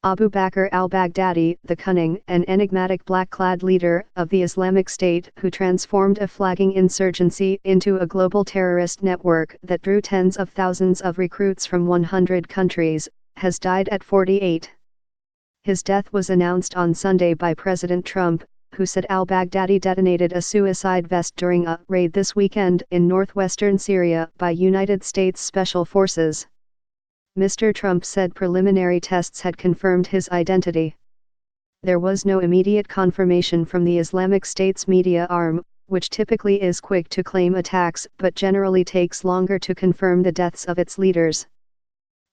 Abu Bakr al-Baghdadi, the cunning and enigmatic black-clad leader of the Islamic State who transformed a flagging insurgency into a global terrorist network that drew tens of thousands of recruits from 100 countries, has died at 48. His death was announced on Sunday by President Trump, who said al-Baghdadi detonated a suicide vest during a raid this weekend in northwestern Syria by United States Special Forces. Mr. Trump said preliminary tests had confirmed his identity. There was no immediate confirmation from the Islamic State's media arm, which typically is quick to claim attacks but generally takes longer to confirm the deaths of its leaders.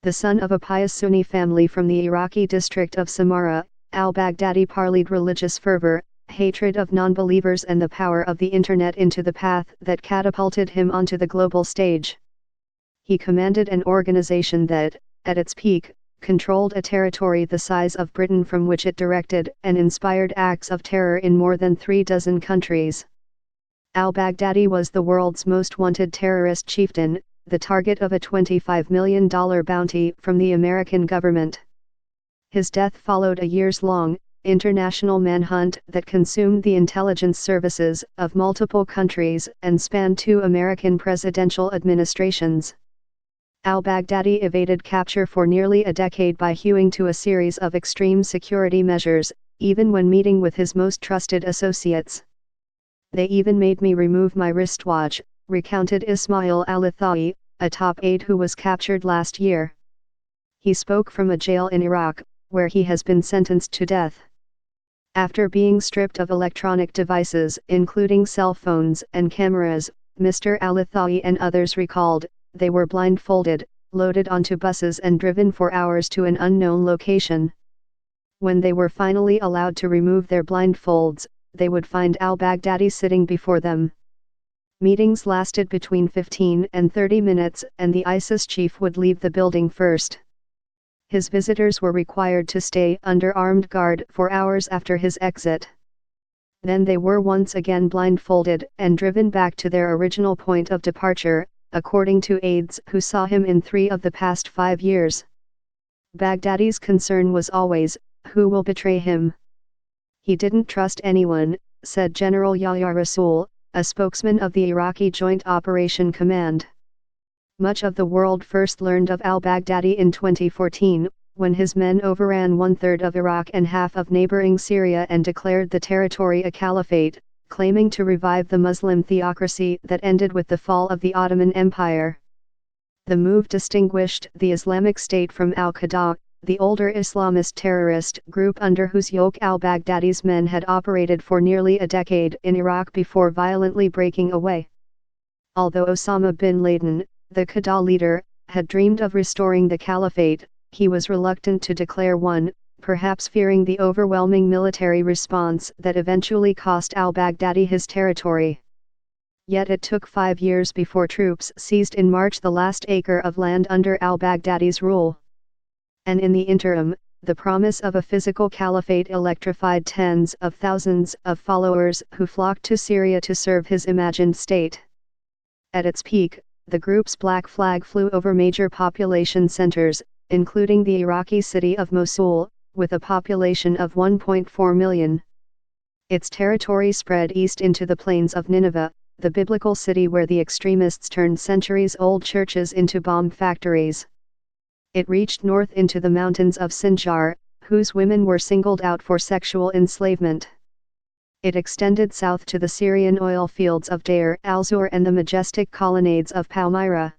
The son of a pious Sunni family from the Iraqi district of Samarra, al-Baghdadi parlayed religious fervor, hatred of non-believers and the power of the Internet into the path that catapulted him onto the global stage. He commanded an organization that, at its peak, controlled a territory the size of Britain from which it directed and inspired acts of terror in more than 36 countries. Al-Baghdadi was the world's most wanted terrorist chieftain, the target of a $25 million bounty from the American government. His death followed a years-long, international manhunt that consumed the intelligence services of multiple countries and spanned 2 American presidential administrations. Al-Baghdadi evaded capture for nearly a decade by hewing to a series of extreme security measures, even when meeting with his most trusted associates. "They even made me remove my wristwatch," recounted Ismail al-Athai, a top aide who was captured last year. He spoke from a jail in Iraq, where he has been sentenced to death. After being stripped of electronic devices, including cell phones and cameras, Mr. al-Athai and others recalled, they were blindfolded, loaded onto buses and driven for hours to an unknown location. When they were finally allowed to remove their blindfolds, they would find al-Baghdadi sitting before them. Meetings lasted between 15 and 30 minutes and the ISIS chief would leave the building first. His visitors were required to stay under armed guard for hours after his exit. Then they were once again blindfolded and driven back to their original point of departure, according to aides who saw him in 3 of the past 5 years. Baghdadi's concern was always, who will betray him? He didn't trust anyone, said General Yahya Rasool, a spokesman of the Iraqi Joint Operation Command. Much of the world first learned of al-Baghdadi in 2014, when his men overran 1/3 of Iraq and half of neighboring Syria and declared the territory a caliphate, claiming to revive the Muslim theocracy that ended with the fall of the Ottoman Empire. The move distinguished the Islamic State from al-Qaeda, the older Islamist terrorist group under whose yoke al-Baghdadi's men had operated for nearly a decade in Iraq before violently breaking away. Although Osama bin Laden, the Qaeda leader, had dreamed of restoring the caliphate, he was reluctant to declare one, perhaps fearing the overwhelming military response that eventually cost al-Baghdadi his territory. Yet it took 5 years before troops seized in March the last acre of land under al-Baghdadi's rule. And in the interim, the promise of a physical caliphate electrified tens of thousands of followers who flocked to Syria to serve his imagined state. At its peak, the group's black flag flew over major population centers, including the Iraqi city of Mosul, with a population of 1.4 million. Its territory spread east into the plains of Nineveh, the biblical city where the extremists turned centuries-old churches into bomb factories. It reached north into the mountains of Sinjar, whose women were singled out for sexual enslavement. It extended south to the Syrian oil fields of Deir al-Zur and the majestic colonnades of Palmyra.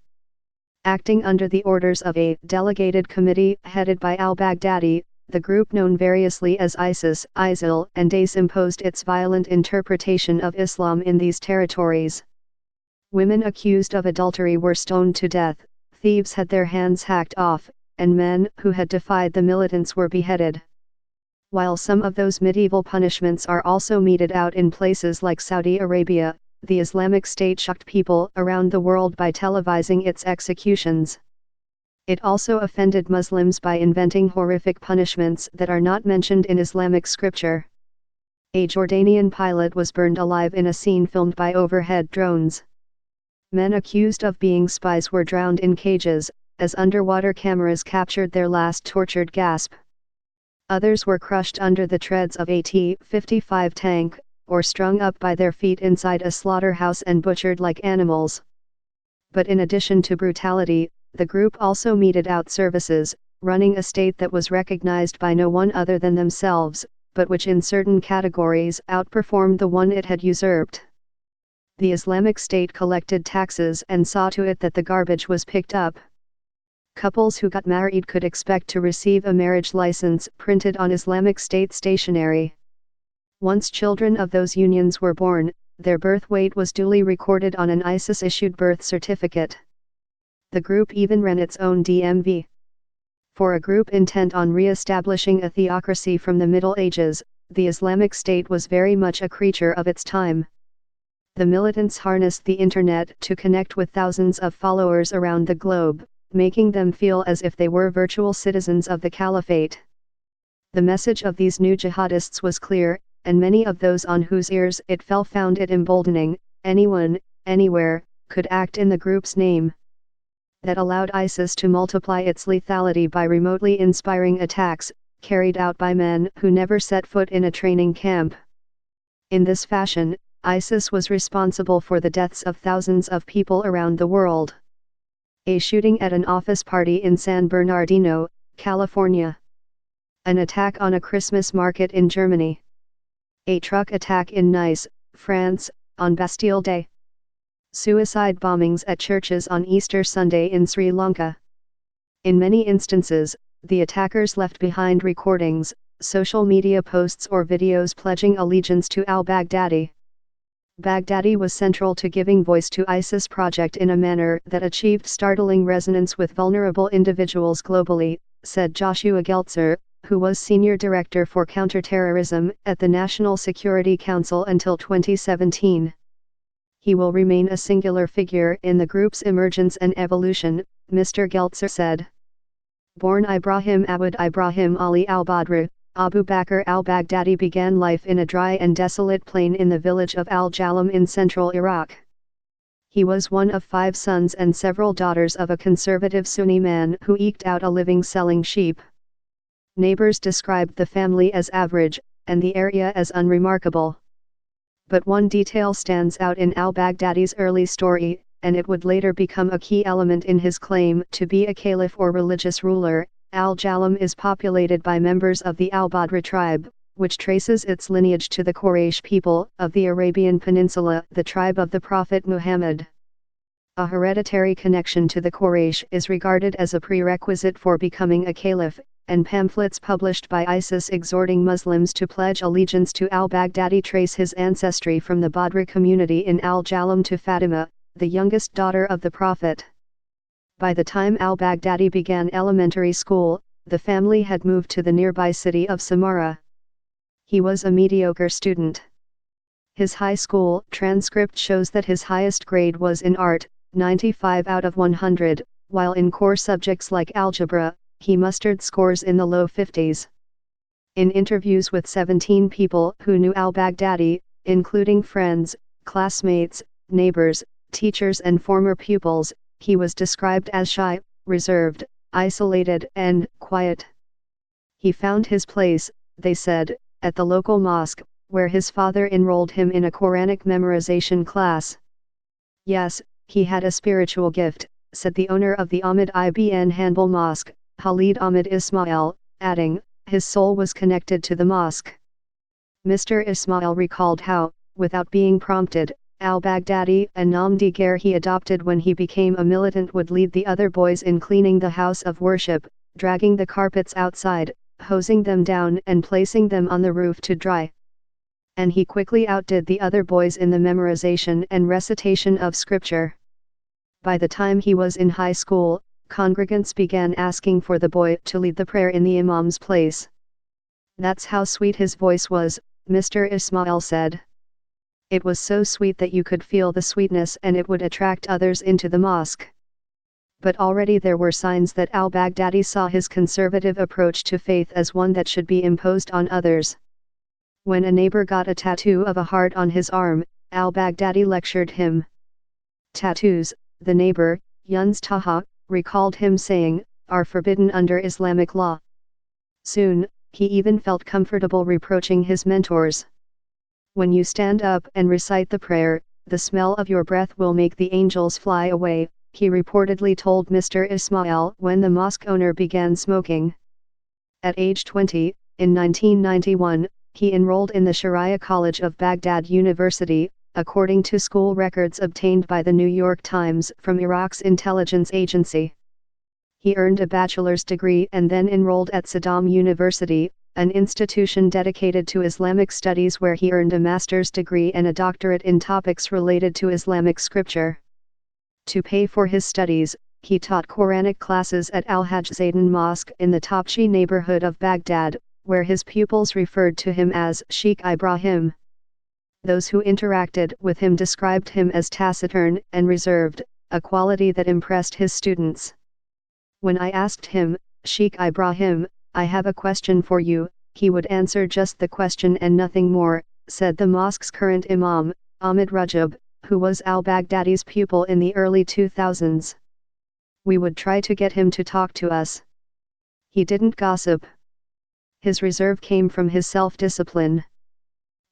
Acting under the orders of a delegated committee headed by al-Baghdadi, the group known variously as ISIS, ISIL, and Daesh imposed its violent interpretation of Islam in these territories. Women accused of adultery were stoned to death, thieves had their hands hacked off, and men who had defied the militants were beheaded. While some of those medieval punishments are also meted out in places like Saudi Arabia, the Islamic State shocked people around the world by televising its executions. It also offended Muslims by inventing horrific punishments that are not mentioned in Islamic scripture. A Jordanian pilot was burned alive in a scene filmed by overhead drones. Men accused of being spies were drowned in cages, as underwater cameras captured their last tortured gasp. Others were crushed under the treads of a T-55 tank, or strung up by their feet inside a slaughterhouse and butchered like animals. But in addition to brutality, the group also meted out services, running a state that was recognized by no one other than themselves, but which in certain categories outperformed the one it had usurped. The Islamic State collected taxes and saw to it that the garbage was picked up. Couples who got married could expect to receive a marriage license printed on Islamic State stationery. Once children of those unions were born, their birth weight was duly recorded on an ISIS-issued birth certificate. The group even ran its own DMV. For a group intent on re-establishing a theocracy from the Middle Ages, the Islamic State was very much a creature of its time. The militants harnessed the internet to connect with thousands of followers around the globe, making them feel as if they were virtual citizens of the caliphate. The message of these new jihadists was clear, and many of those on whose ears it fell found it emboldening. Anyone, anywhere, could act in the group's name. That allowed ISIS to multiply its lethality by remotely inspiring attacks, carried out by men who never set foot in a training camp. In this fashion, ISIS was responsible for the deaths of thousands of people around the world. A shooting at an office party in San Bernardino, California. An attack on a Christmas market in Germany. A truck attack in Nice, France, on Bastille Day. Suicide bombings at churches on Easter Sunday in Sri Lanka. In many instances, the attackers left behind recordings, social media posts or videos pledging allegiance to al-Baghdadi. Baghdadi was central to giving voice to ISIS project in a manner that achieved startling resonance with vulnerable individuals globally, said Joshua Geltzer, who was Senior Director for Counterterrorism at the National Security Council until 2017. He will remain a singular figure in the group's emergence and evolution, Mr. Geltzer said. Born Ibrahim Awad Ibrahim Ali al-Badr, Abu Bakr al-Baghdadi began life in a dry and desolate plain in the village of al-Jalam in central Iraq. He was one of 5 sons and several daughters of a conservative Sunni man who eked out a living selling sheep. Neighbors described the family as average, and the area as unremarkable. But one detail stands out in al-Baghdadi's early story, and it would later become a key element in his claim to be a caliph or religious ruler. Al-Jalam is populated by members of the al-Badr tribe, which traces its lineage to the Quraysh people of the Arabian Peninsula, the tribe of the Prophet Muhammad. A hereditary connection to the Quraysh is regarded as a prerequisite for becoming a caliph, and pamphlets published by ISIS exhorting Muslims to pledge allegiance to al-Baghdadi trace his ancestry from the Badr community in al-Jalam to Fatima, the youngest daughter of the Prophet. By the time al-Baghdadi began elementary school, the family had moved to the nearby city of Samarra. He was a mediocre student. His high school transcript shows that his highest grade was in art, 95 out of 100, while in core subjects like algebra, he mustered scores in the low 50s. In interviews with 17 people who knew al-Baghdadi, including friends, classmates, neighbors, teachers and former pupils, he was described as shy, reserved, isolated and quiet. He found his place, they said, at the local mosque, where his father enrolled him in a Quranic memorization class. Yes, he had a spiritual gift, said the owner of the Ahmed ibn Hanbal Mosque, Khalid Ahmed Ismail, adding, his soul was connected to the mosque. Mr. Ismail recalled how, without being prompted, al-Baghdadi and nom de guerre he adopted when he became a militant would lead the other boys in cleaning the house of worship, dragging the carpets outside, hosing them down and placing them on the roof to dry. And he quickly outdid the other boys in the memorization and recitation of scripture. By the time he was in high school, congregants began asking for the boy to lead the prayer in the imam's place. That's how sweet his voice was, Mr. Ismail said. It was so sweet that you could feel the sweetness and it would attract others into the mosque. But already there were signs that al-Baghdadi saw his conservative approach to faith as one that should be imposed on others. When a neighbor got a tattoo of a heart on his arm, al-Baghdadi lectured him. Tattoos, the neighbor, Yuns Taha, recalled him saying, are forbidden under Islamic law. Soon, he even felt comfortable reproaching his mentors. "When you stand up and recite the prayer, the smell of your breath will make the angels fly away," he reportedly told Mr. Ismail when the mosque owner began smoking. At age 20, in 1991, he enrolled in the Sharia College of Baghdad University, according to school records obtained by the New York Times from Iraq's intelligence agency. He earned a bachelor's degree and then enrolled at Saddam University, an institution dedicated to Islamic studies where he earned a master's degree and a doctorate in topics related to Islamic scripture. To pay for his studies, he taught Quranic classes at Al-Hajj Zaydan Mosque in the Topchi neighborhood of Baghdad, where his pupils referred to him as Sheikh Ibrahim. Those who interacted with him described him as taciturn and reserved, a quality that impressed his students. "When I asked him, 'Sheikh Ibrahim, I have a question for you,' he would answer just the question and nothing more," said the mosque's current imam, Ahmed Rajab, who was al-Baghdadi's pupil in the early 2000s. "We would try to get him to talk to us. He didn't gossip. His reserve came from his self-discipline."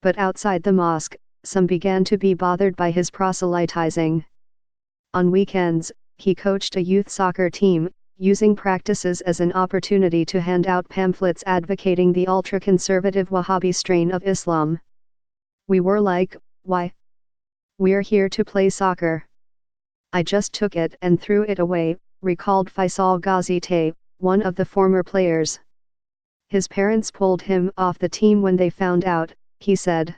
But outside the mosque, some began to be bothered by his proselytizing. On weekends, he coached a youth soccer team, using practices as an opportunity to hand out pamphlets advocating the ultra-conservative Wahhabi strain of Islam. "We were like, why? We're here to play soccer. I just took it and threw it away," recalled Faisal Ghazi Tay, one of the former players. "His parents pulled him off the team when they found out," he said.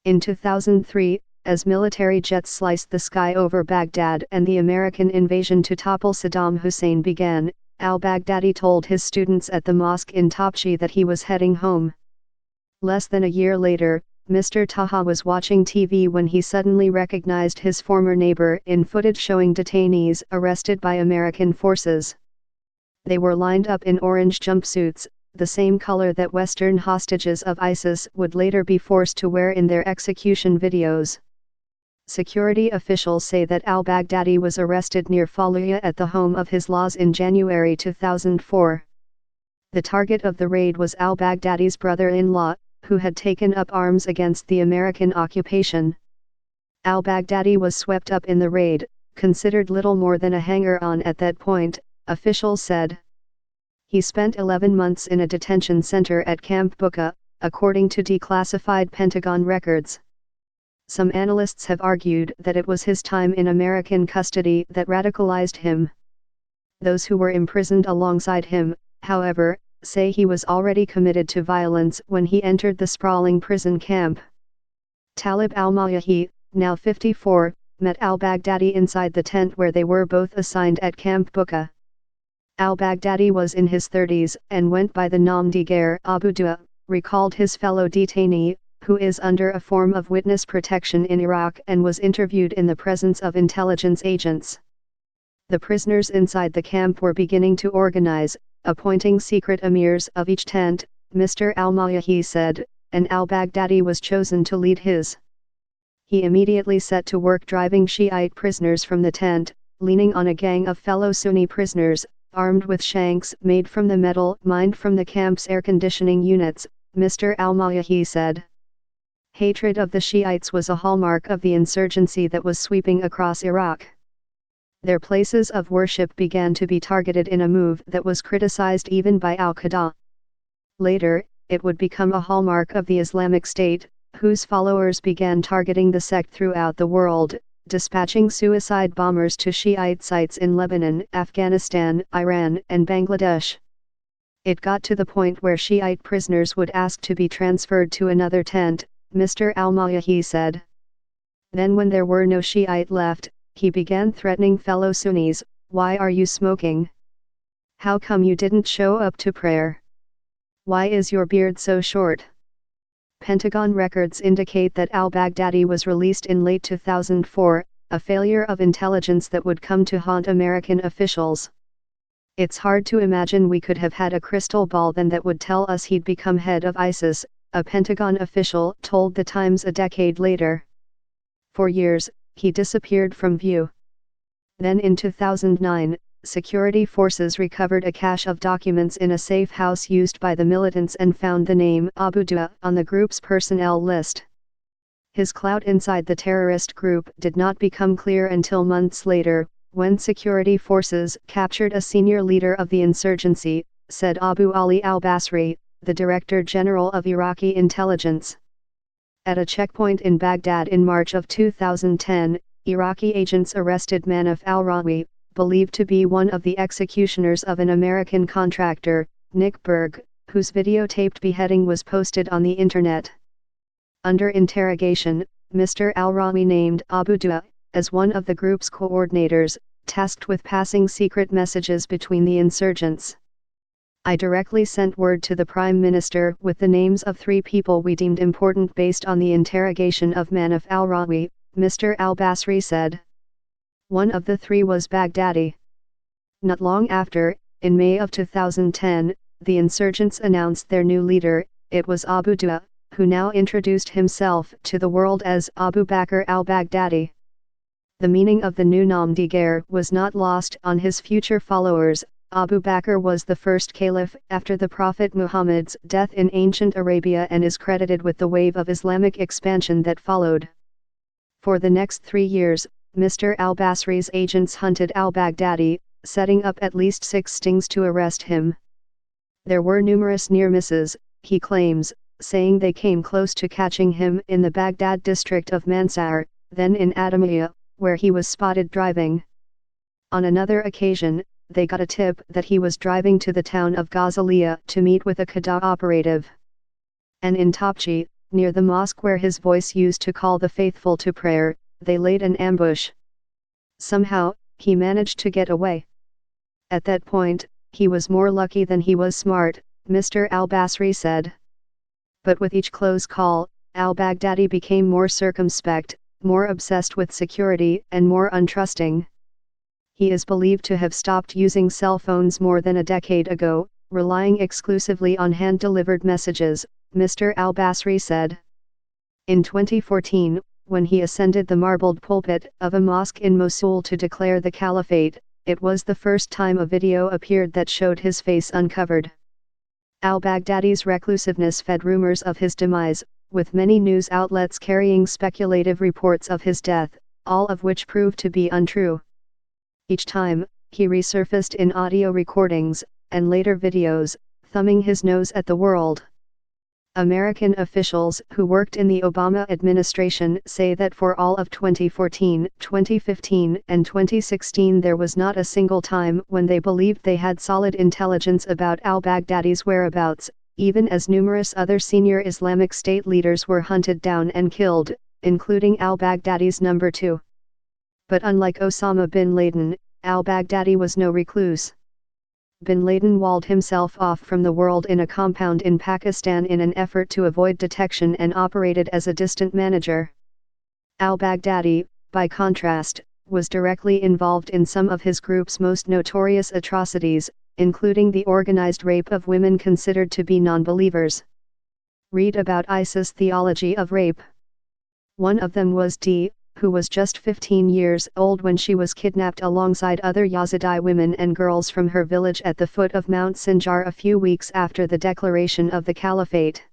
In 2003, as military jets sliced the sky over Baghdad and the American invasion to topple Saddam Hussein began, al-Baghdadi told his students at the mosque in Topchi that he was heading home. Less than a year later, Mr. Taha was watching TV when he suddenly recognized his former neighbor in footage showing detainees arrested by American forces. They were lined up in orange jumpsuits, the same color that Western hostages of ISIS would later be forced to wear in their execution videos. Security officials say that al-Baghdadi was arrested near Fallujah at the home of his laws in January 2004. The target of the raid was al-Baghdadi's brother-in-law, who had taken up arms against the American occupation. Al-Baghdadi was swept up in the raid, considered little more than a hanger-on at that point, officials said. He spent 11 months in a detention center at Camp Bucca, according to declassified Pentagon records. Some analysts have argued that it was his time in American custody that radicalized him. Those who were imprisoned alongside him, however, say he was already committed to violence when he entered the sprawling prison camp. Talib al-Mayahi, now 54, met al-Baghdadi inside the tent where they were both assigned at Camp Bucca. Al-Baghdadi was in his 30s and went by the nom de guerre Abu Dua, recalled his fellow detainee, who is under a form of witness protection in Iraq and was interviewed in the presence of intelligence agents. The prisoners inside the camp were beginning to organize, appointing secret emirs of each tent, Mr. al-Mayahi said, and al-Baghdadi was chosen to lead his. He immediately set to work driving Shiite prisoners from the tent, leaning on a gang of fellow Sunni prisoners, armed with shanks made from the metal mined from the camp's air conditioning units, Mr. al-Mayahi said. Hatred of the Shiites was a hallmark of the insurgency that was sweeping across Iraq. Their places of worship began to be targeted in a move that was criticized even by al-Qaeda. Later, it would become a hallmark of the Islamic State, whose followers began targeting the sect throughout the world, dispatching suicide bombers to Shiite sites in Lebanon, Afghanistan, Iran, and Bangladesh. It got to the point where Shiite prisoners would ask to be transferred to another tent, Mr. al-Mayahi said. Then when there were no Shiite left, he began threatening fellow Sunnis, "Why are you smoking? How come you didn't show up to prayer? Why is your beard so short?" Pentagon records indicate that al-Baghdadi was released in late 2004, a failure of intelligence that would come to haunt American officials. "It's hard to imagine we could have had a crystal ball then that would tell us he'd become head of ISIS," a Pentagon official told The Times a decade later. For years, he disappeared from view. Then in 2009, security forces recovered a cache of documents in a safe house used by the militants and found the name Abu Dua on the group's personnel list. His clout inside the terrorist group did not become clear until months later, when security forces captured a senior leader of the insurgency, said Abu Ali al-Basri, the Director General of Iraqi intelligence. At a checkpoint in Baghdad in March of 2010, Iraqi agents arrested Manaf al-Rawi, believed to be one of the executioners of an American contractor, Nick Berg, whose videotaped beheading was posted on the internet. Under interrogation, Mr. al-Rawi named Abu Dua as one of the group's coordinators, tasked with passing secret messages between the insurgents. I directly sent word to the Prime Minister with the names of 3 people we deemed important based on the interrogation of Manaf al-Rawi, Mr. al-Basri said. One of the 3 was Baghdadi. Not long after, in May of 2010, the insurgents announced their new leader. It was Abu Dua, who now introduced himself to the world as Abu Bakr al-Baghdadi. The meaning of the new nom de guerre was not lost on his future followers. Abu Bakr was the first caliph after the Prophet Muhammad's death in ancient Arabia and is credited with the wave of Islamic expansion that followed. For the next 3 years, Mr. al-Basri's agents hunted al-Baghdadi, setting up at least 6 stings to arrest him. There were numerous near misses, he claims, saying they came close to catching him in the Baghdad district of Mansar, then in Adamiyah, where he was spotted driving. On another occasion, they got a tip that he was driving to the town of Ghazaliya to meet with a Qada operative. And in Topchi, near the mosque where his voice used to call the faithful to prayer, they laid an ambush. Somehow, he managed to get away. At that point, he was more lucky than he was smart, Mr. al-Basri said. But with each close call, al-Baghdadi became more circumspect, more obsessed with security and more untrusting. He is believed to have stopped using cell phones more than a decade ago, relying exclusively on hand-delivered messages, Mr. al-Basri said. In 2014, when he ascended the marbled pulpit of a mosque in Mosul to declare the caliphate, it was the first time a video appeared that showed his face uncovered. Al-Baghdadi's reclusiveness fed rumors of his demise, with many news outlets carrying speculative reports of his death, all of which proved to be untrue. Each time, he resurfaced in audio recordings, and later videos, thumbing his nose at the world. American officials who worked in the Obama administration say that for all of 2014, 2015, and 2016 there was not a single time when they believed they had solid intelligence about al-Baghdadi's whereabouts, even as numerous other senior Islamic State leaders were hunted down and killed, including al-Baghdadi's number 2. But unlike Osama bin Laden, al-Baghdadi was no recluse. Bin Laden walled himself off from the world in a compound in Pakistan in an effort to avoid detection and operated as a distant manager. Al-Baghdadi, by contrast, was directly involved in some of his group's most notorious atrocities, including the organized rape of women considered to be non-believers. Read about ISIS theology of rape. One of them was D., who was just 15 years old when she was kidnapped alongside other Yazidi women and girls from her village at the foot of Mount Sinjar a few weeks after the declaration of the caliphate.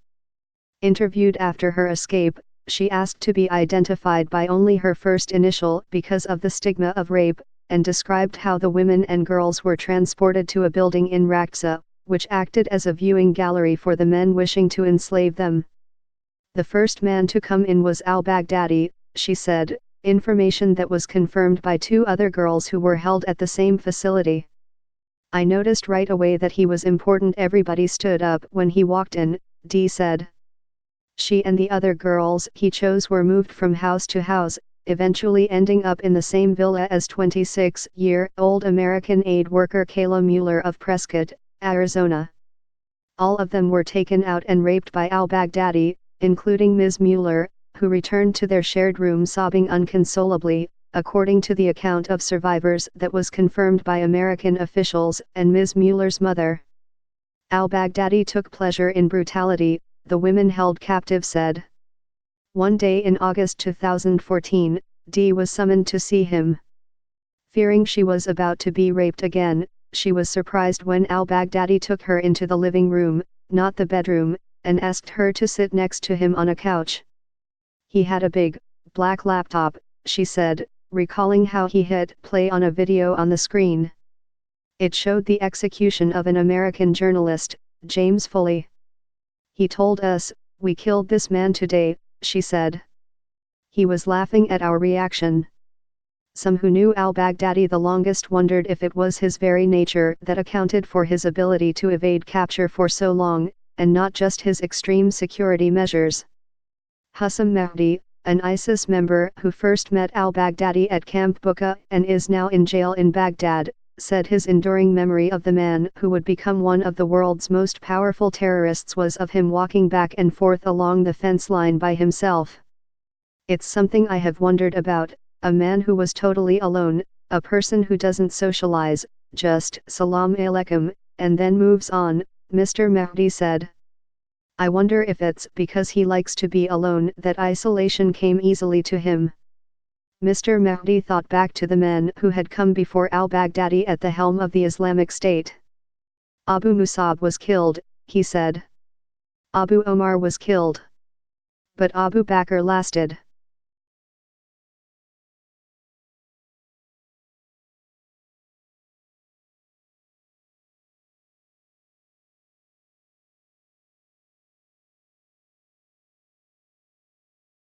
Interviewed after her escape, she asked to be identified by only her first initial because of the stigma of rape, and described how the women and girls were transported to a building in Raqqa, which acted as a viewing gallery for the men wishing to enslave them. The first man to come in was al-Baghdadi, she said, information that was confirmed by 2 other girls who were held at the same facility. I noticed right away that he was important. Everybody stood up when he walked in, Dee said. She and the other girls he chose were moved from house to house, eventually ending up in the same villa as 26-year-old American aid worker Kayla Mueller of Prescott, Arizona. All of them were taken out and raped by al-Baghdadi, including Ms. Mueller, who returned to their shared room sobbing unconsolably, according to the account of survivors that was confirmed by American officials and Ms. Mueller's mother. Al-Baghdadi took pleasure in brutality, the women held captive said. One day in August 2014, Dee was summoned to see him. Fearing she was about to be raped again, she was surprised when al-Baghdadi took her into the living room, not the bedroom, and asked her to sit next to him on a couch. He had a big, black laptop, she said, recalling how he hit play on a video on the screen. It showed the execution of an American journalist, James Foley. He told us, "We killed this man today," she said. He was laughing at our reaction. Some who knew al-Baghdadi the longest wondered if it was his very nature that accounted for his ability to evade capture for so long, and not just his extreme security measures. Hussam Mahdi, an ISIS member who first met al-Baghdadi at Camp Bucca and is now in jail in Baghdad, said his enduring memory of the man who would become one of the world's most powerful terrorists was of him walking back and forth along the fence line by himself. "It's something I have wondered about, a man who was totally alone, a person who doesn't socialize, just salam alaikum, and then moves on," Mr. Mahdi said. "I wonder if it's because he likes to be alone that isolation came easily to him." Mr. Mahdi thought back to the men who had come before al-Baghdadi at the helm of the Islamic State. "Abu Musab was killed," he said. "Abu Omar was killed. But Abu Bakr lasted."